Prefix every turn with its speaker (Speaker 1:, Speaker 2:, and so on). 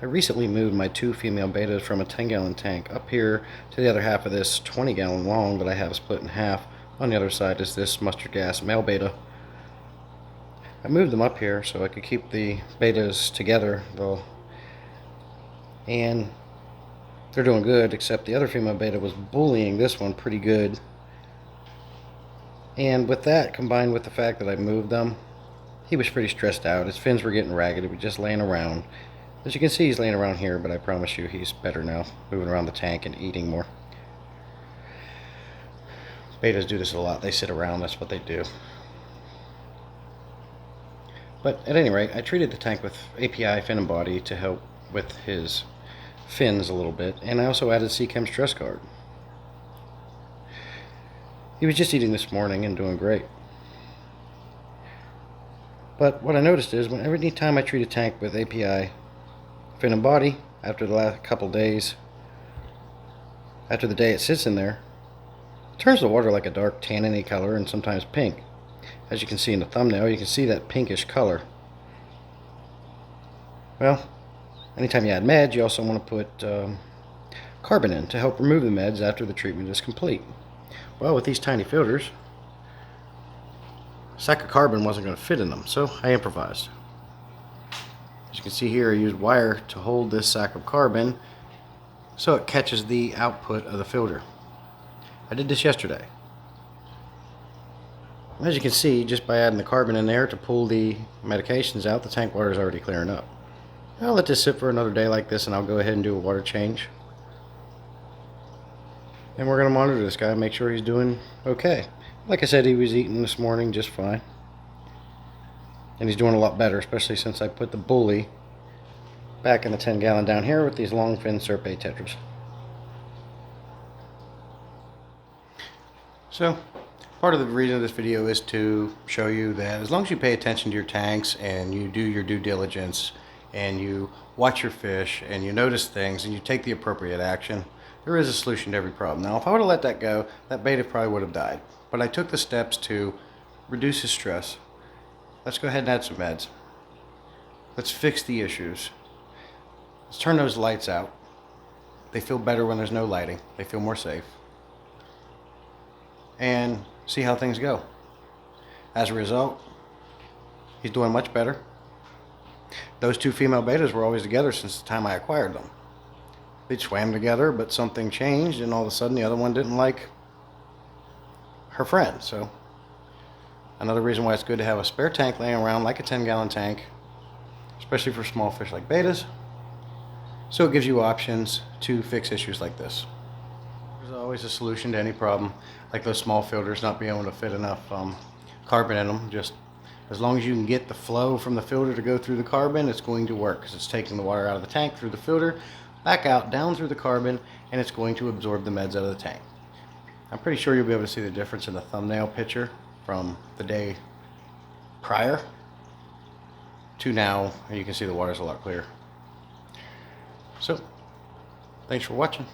Speaker 1: I recently moved my 2 female bettas from a 10-gallon tank up here to the other half of this 20-gallon long that I have split in half. On the other side is this mustard gas male betta. I moved them up here so I could keep the bettas together, though, and they're doing good, except the other female betta was bullying this one pretty good. And with that, combined with the fact that I moved them, he was pretty stressed out. His fins were getting ragged. He was just laying around. As you can see, he's laying around here, but I promise you he's better now, moving around the tank and eating more. Bettas do this a lot. They sit around. That's what they do. But at any rate, I treated the tank with API fin and body to help with his fins a little bit, and I also added Chem stress guard. He was just eating this morning and doing great. But what I noticed is every time I treat a tank with API fin and body, after the last couple days, after the day it sits in there, it turns the water like a dark tanniny color and sometimes pink. As you can see in the thumbnail, you can see that pinkish color. Well, anytime you add meds, you also want to put carbon in to help remove the meds after the treatment is complete. Well, with these tiny filters, a sack of carbon wasn't going to fit in them, so I improvised. As you can see here, I used wire to hold this sack of carbon so it catches the output of the filter. I did this yesterday. As you can see, just by adding the carbon in there to pull the medications out, the tank water is already clearing up. I'll let this sit for another day like this, and I'll go ahead and do a water change. And we're going to monitor this guy and make sure he's doing okay. Like I said, he was eating this morning just fine. And he's doing a lot better, especially since I put the bully back in the 10-gallon down here with these long fin Serpe tetras. So, part of the reason of this video is to show you that as long as you pay attention to your tanks and you do your due diligence and you watch your fish and you notice things and you take the appropriate action, there is a solution to every problem. Now, if I would have let that go, that betta probably would have died. But I took the steps to reduce his stress. Let's go ahead and add some meds. Let's fix the issues. Let's turn those lights out. They feel better when there's no lighting. They feel more safe. And see how things go. As a result, he's doing much better. Those 2 female bettas were always together since the time I acquired them. They swam together, but something changed, and all of a sudden the other one didn't like her friend. So another reason why it's good to have a spare tank laying around like a 10-gallon tank, especially for small fish like bettas, so it gives you options to fix issues like this. There's always a solution to any problem, like those small filters not being able to fit enough carbon in them. Just as long as you can get the flow from the filter to go through the carbon, it's going to work, because it's taking the water out of the tank through the filter, back out, down through the carbon, and it's going to absorb the meds out of the tank. I'm pretty sure you'll be able to see the difference in the thumbnail picture from the day prior to now, and you can see the water's a lot clearer. So, thanks for watching.